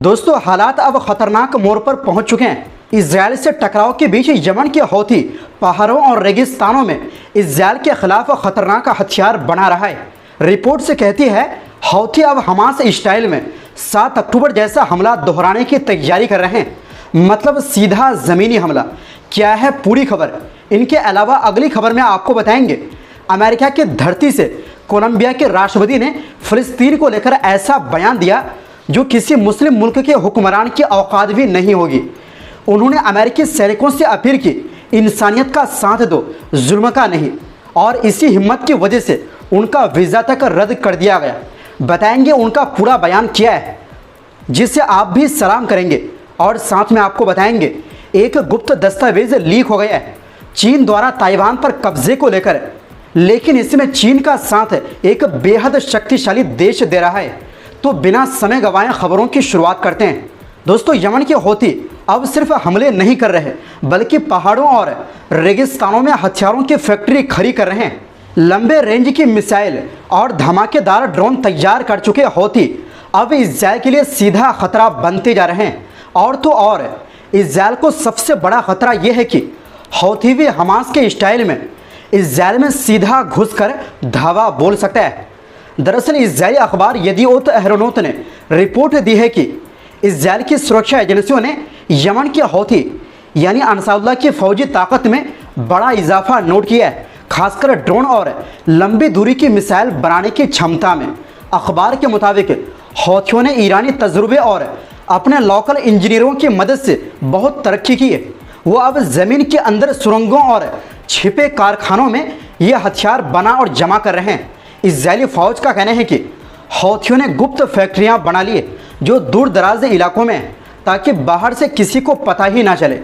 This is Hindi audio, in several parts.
दोस्तों, हालात अब खतरनाक मोड़ पर पहुंच चुके हैं। इजराइल से टकराव के बीच यमन के हौथी पहाड़ों और रेगिस्तानों में इजराइल के खिलाफ खतरनाक हथियार बना रहा है। रिपोर्ट से कहती है हौथी अब हमास स्टाइल में 7 अक्टूबर जैसा हमला दोहराने की तैयारी कर रहे हैं, मतलब सीधा ज़मीनी हमला। क्या है पूरी खबर? इनके अलावा अगली खबर में आपको बताएंगे अमेरिका की धरती से कोलंबिया के राष्ट्रपति ने फ़िलिस्तीन को लेकर ऐसा बयान दिया जो किसी मुस्लिम मुल्क के हुक्मरान की औकात भी नहीं होगी। उन्होंने अमेरिकी सैनिकों से अपील की, इंसानियत का साथ दो, जुल्म का नहीं। और इसी हिम्मत की वजह से उनका वीज़ा तक रद्द कर दिया गया। बताएंगे उनका पूरा बयान क्या है जिससे आप भी सलाम करेंगे। और साथ में आपको बताएंगे एक गुप्त दस्तावेज लीक हो गया है चीन द्वारा ताइवान पर कब्जे को लेकर, लेकिन इसमें चीन का साथ एक बेहद शक्तिशाली देश दे रहा है। तो बिना समय गंवाए खबरों की शुरुआत करते हैं। दोस्तों, यमन के हौथी अब सिर्फ हमले नहीं कर रहे बल्कि पहाड़ों और रेगिस्तानों में हथियारों की फैक्ट्री खड़ी कर रहे हैं। लंबे रेंज की मिसाइल और धमाकेदार ड्रोन तैयार कर चुके हौथी अब इजराइल के लिए सीधा खतरा बनते जा रहे हैं। और तो और इजराइल को सबसे बड़ा खतरा यह है कि हौथी भी हमास के स्टाइल में इजराइल में सीधा घुसकर धावा बोल सकता है। दरअसल इजरायली अखबार यदीओत अहरोनोत ने रिपोर्ट दी है कि इजराइल की सुरक्षा एजेंसियों ने यमन के हौथी यानी अंसारुल्लाह की फौजी ताकत में बड़ा इजाफा नोट किया है, खासकर ड्रोन और लंबी दूरी की मिसाइल बनाने की क्षमता में। अखबार के मुताबिक हौथियों ने ईरानी तजुर्बे और अपने लोकल इंजीनियरों की मदद से बहुत तरक्की की है। वो अब ज़मीन के अंदर सुरंगों और छिपे कारखानों में ये हथियार बना और जमा कर रहे हैं। इजरायली फ़ौज का कहना है कि हौथियों ने गुप्त फैक्ट्रियां बना ली जो दूर दराज इलाकों में हैं, ताकि बाहर से किसी को पता ही ना चले।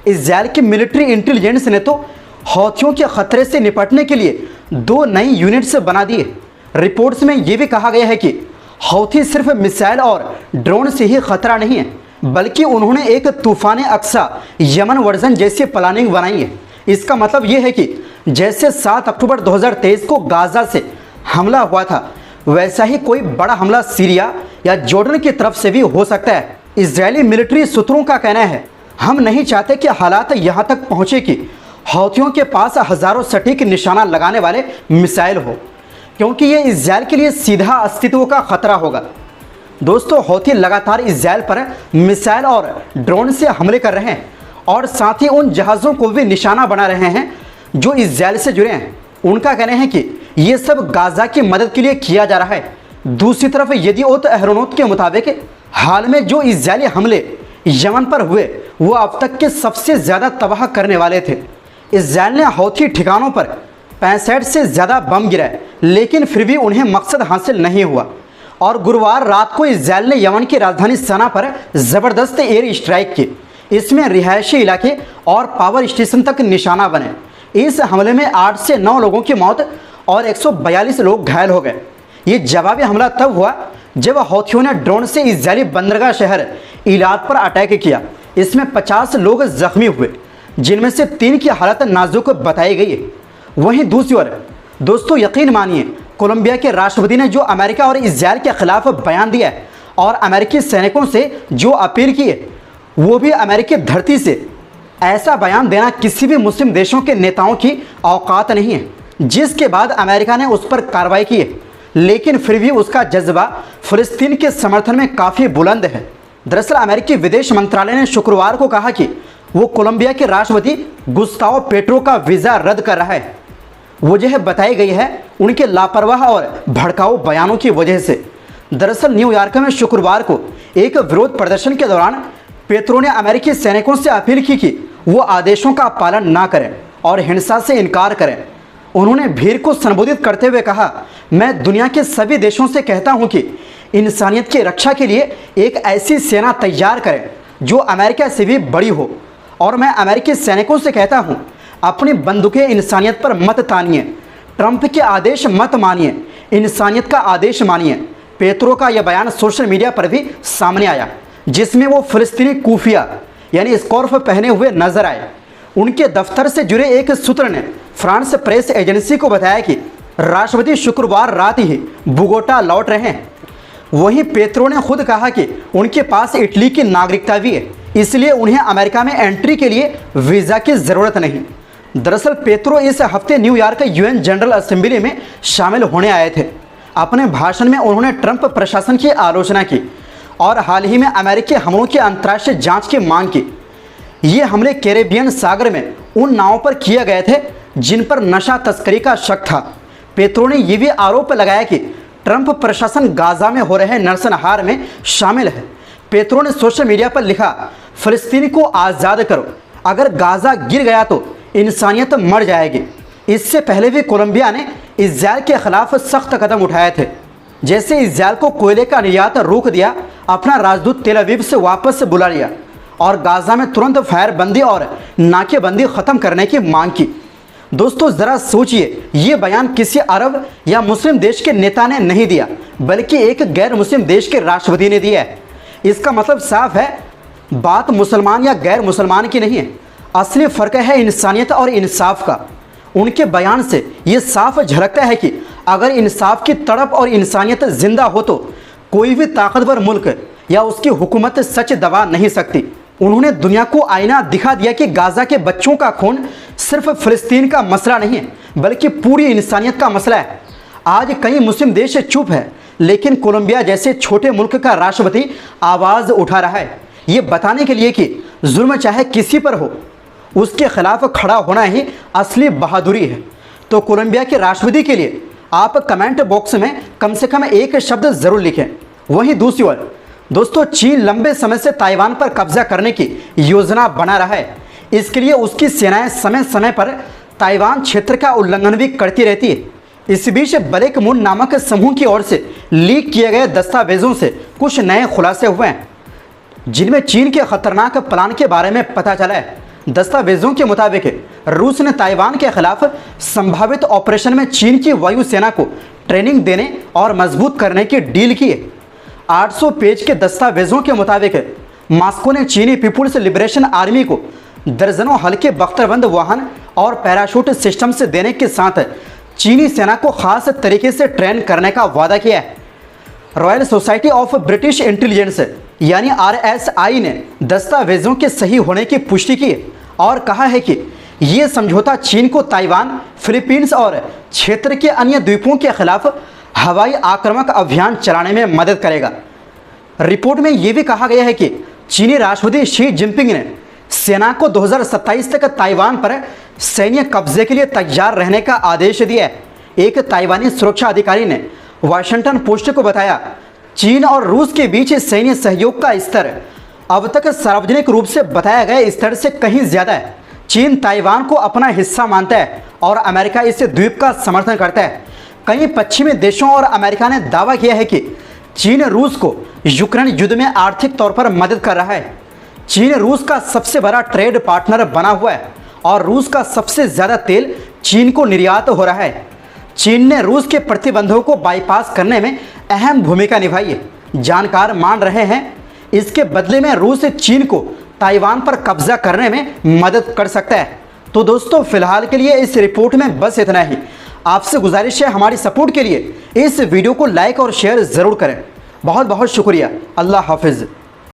इजरायल की मिलिट्री इंटेलिजेंस ने तो हौथियों के खतरे से निपटने के लिए 2 नई यूनिट्स बना दिए। रिपोर्ट्स में ये भी कहा गया है कि हौथी सिर्फ मिसाइल और ड्रोन से ही खतरा नहीं है, बल्कि उन्होंने एक तूफ़ान अक्सा यमन वर्जन जैसी प्लानिंग बनाई है। इसका मतलब ये है कि जैसे 7 अक्टूबर 2023 को गाज़ा से हमला हुआ था, वैसा ही कोई बड़ा हमला सीरिया या जॉर्डन की तरफ से भी हो सकता है। इजरायली मिलिट्री सूत्रों का कहना है, हम नहीं चाहते कि हालात यहाँ तक पहुँचे कि हौथियों के पास हज़ारों सटीक निशाना लगाने वाले मिसाइल हो, क्योंकि ये इजरायल के लिए सीधा अस्तित्व का खतरा होगा। दोस्तों, हौथी लगातार इजरायल पर मिसाइल और ड्रोन से हमले कर रहे हैं और साथ ही उन जहाज़ों को भी निशाना बना रहे हैं जो इजरायल से जुड़े हैं। उनका कहना है कि ये सब गाज़ा की मदद के लिए किया जा रहा है। दूसरी तरफ यदीओत अहरोनोत के मुताबिक हाल में जो इजरायली हमले यमन पर हुए वो अब तक के सबसे ज़्यादा तबाह करने वाले थे। इजरायल ने हौथी ठिकानों पर 65 से ज़्यादा बम गिराए, लेकिन फिर भी उन्हें मकसद हासिल नहीं हुआ। और गुरुवार रात को इजरायल ने यमन की राजधानी सना पर ज़बरदस्त एयर स्ट्राइक की। इसमें रिहायशी इलाके और पावर स्टेशन तक निशाना बने। इस हमले में 8 से 9 लोगों की मौत और 142 लोग घायल हो गए। ये जवाबी हमला तब हुआ जब हौथियों ने ड्रोन से इजरायली बंदरगाह शहर इलाद पर अटैक किया। इसमें 50 लोग जख्मी हुए, जिनमें से 3 की हालत नाजुक बताई गई है। वहीं दूसरी ओर दोस्तों, यकीन मानिए कोलंबिया के राष्ट्रपति ने जो अमेरिका और इजरायल के खिलाफ बयान दिया है और अमेरिकी सैनिकों से जो अपील की है, वो भी अमेरिकी धरती से ऐसा बयान देना किसी भी मुस्लिम देशों के नेताओं की औकात नहीं है। जिसके बाद अमेरिका ने उस पर कार्रवाई की है, लेकिन फिर भी उसका जज्बा फ़िलिस्तीन के समर्थन में काफ़ी बुलंद है। दरअसल अमेरिकी विदेश मंत्रालय ने शुक्रवार को कहा कि वो कोलंबिया के राष्ट्रपति गुस्तावो पेट्रो का वीज़ा रद्द कर रहा है। वजह बताई गई है उनके लापरवाह और भड़काऊ बयानों की वजह से। दरअसल न्यूयॉर्क में शुक्रवार को एक विरोध प्रदर्शन के दौरान पेट्रो ने अमेरिकी सैनिकों से अपील की कि वो आदेशों का पालन ना करें और हिंसा से इनकार करें। उन्होंने भीड़ को संबोधित करते हुए कहा, मैं दुनिया के सभी देशों से कहता हूं कि इंसानियत की रक्षा के लिए एक ऐसी सेना तैयार करें जो अमेरिका से भी बड़ी हो। और मैं अमेरिकी सैनिकों से कहता हूं, अपनी बंदूकें इंसानियत पर मत तानिए, ट्रंप के आदेश मत मानिए, इंसानियत का आदेश मानिए। पेट्रो का यह बयान सोशल मीडिया पर भी सामने आया, जिसमें वो फ़िलिस्तीनी कूफिया यानी स्कार्फ पहने हुए नजर आए। उनके दफ्तर से जुड़े एक सूत्र ने फ्रांस प्रेस एजेंसी को बताया कि राष्ट्रपति शुक्रवार रात ही बोगोटा लौट रहे हैं। वहीं पेत्रो ने खुद कहा कि उनके पास इटली की नागरिकता भी है, इसलिए उन्हें अमेरिका में एंट्री के लिए वीज़ा की ज़रूरत नहीं। दरअसल पेत्रो इस हफ्ते न्यूयॉर्क यूएन जनरल असेंबली में शामिल होने आए थे। अपने भाषण में उन्होंने ट्रंप प्रशासन की आलोचना की और हाल ही में अमेरिकी हमलों की अंतर्राष्ट्रीय जांच की मांग की। ये हमले कैरेबियन सागर में उन नावों पर किए गए थे जिन पर नशा तस्करी का शक था। पेत्रो ने यह भी आरोप लगाया कि ट्रंप प्रशासन गाजा में हो रहे नरसंहार में शामिल है। पेत्रो ने सोशल मीडिया पर लिखा, फ़लस्तीन को आज़ाद करो, अगर गाजा गिर गया तो इंसानियत मर जाएगी। इससे पहले भी कोलंबिया ने इज़राइल के खिलाफ सख्त कदम उठाए थे, जैसे इज़राइल को कोयले का निर्यात रोक दिया, अपना राजदूत तेल अवीव से वापस बुला लिया और गाजा में तुरंत फायरबंदी और नाकेबंदी ख़त्म करने की मांग की। दोस्तों ज़रा सोचिए, ये बयान किसी अरब या मुस्लिम देश के नेता ने नहीं दिया, बल्कि एक गैर मुस्लिम देश के राष्ट्रपति ने दिया है। इसका मतलब साफ है, बात मुसलमान या गैर मुसलमान की नहीं है, असली फ़र्क है इंसानियत और इंसाफ का। उनके बयान से ये साफ झलकता है कि अगर इंसाफ की तड़प और इंसानियत जिंदा हो तो कोई भी ताकतवर मुल्क या उसकी हुकूमत सच दबा नहीं सकती। उन्होंने दुनिया को आईना दिखा दिया कि गाजा के बच्चों का खून सिर्फ फ़लस्तीन का मसला नहीं है, बल्कि पूरी इंसानियत का मसला है। आज कई मुस्लिम देश चुप है, लेकिन कोलंबिया जैसे छोटे मुल्क का राष्ट्रपति आवाज़ उठा रहा है, ये बताने के लिए कि जुल्म चाहे किसी पर हो, उसके खिलाफ खड़ा होना ही असली बहादुरी है। तो कोलंबिया के राष्ट्रपति के लिए आप कमेंट बॉक्स में कम से कम एक शब्द ज़रूर लिखें। वहीं दूसरी ओर दोस्तों, चीन लंबे समय से ताइवान पर कब्जा करने की योजना बना रहा है। इसके लिए उसकी सेनाएं समय समय पर ताइवान क्षेत्र का उल्लंघन भी करती रहती है। इस बीच ब्लैक मून नामक समूह की ओर से लीक किए गए दस्तावेजों से कुछ नए खुलासे हुए हैं, जिनमें चीन के खतरनाक प्लान के बारे में पता चला है। दस्तावेजों के मुताबिक रूस ने ताइवान के खिलाफ संभावित ऑपरेशन में चीन की वायुसेना को ट्रेनिंग देने और मजबूत करने की डील की है। 800 पेज के दस्तावेजों के मुताबिक मॉस्को ने चीनी पीपुल्स लिबरेशन आर्मी को दर्जनों हल्के बख्तरबंद वाहन और पैराशूट सिस्टम से देने के साथ चीनी सेना को खास तरीके से ट्रेन करने का वादा किया है। Royal society of British intelligence यानी RSI ने दस्तावेजों के सही होने की पुष्टि की और कहा है कि ये समझौता चीन को ताइवान, फिलीपींस और क्षेत्र के अन्य द्वीपों के खिलाफ हवाई आक्रामक अभियान चलाने में मदद करेगा। रिपोर्ट में यह भी कहा गया है कि चीनी राष्ट्रपति शी जिनपिंग ने सेना को 2027 तक ताइवान पर सैन्य कब्जे के लिए तैयार रहने का आदेश दिया है। एक ताइवानी सुरक्षा अधिकारी ने वाशिंगटन पोस्ट को बताया, चीन और रूस के बीच सैन्य सहयोग का स्तर अब तक सार्वजनिक रूप से बताया गया स्तर से कहीं ज़्यादा है। चीन ताइवान को अपना हिस्सा मानता है और अमेरिका इस द्वीप का समर्थन करता है। कई पश्चिमी देशों और अमेरिका ने दावा किया है कि चीन रूस को यूक्रेन युद्ध में आर्थिक तौर पर मदद कर रहा है। चीन रूस का सबसे बड़ा ट्रेड पार्टनर बना हुआ है और रूस का सबसे ज़्यादा तेल चीन को निर्यात हो रहा है। चीन ने रूस के प्रतिबंधों को बाईपास करने में अहम भूमिका निभाई है। जानकार मान रहे हैं इसके बदले में रूस चीन को ताइवान पर कब्जा करने में मदद कर सकता है। तो दोस्तों, फिलहाल के लिए इस रिपोर्ट में बस इतना ही। आपसे गुजारिश है, हमारी सपोर्ट के लिए इस वीडियो को लाइक और शेयर ज़रूर करें। बहुत बहुत शुक्रिया। अल्लाह हाफिज़।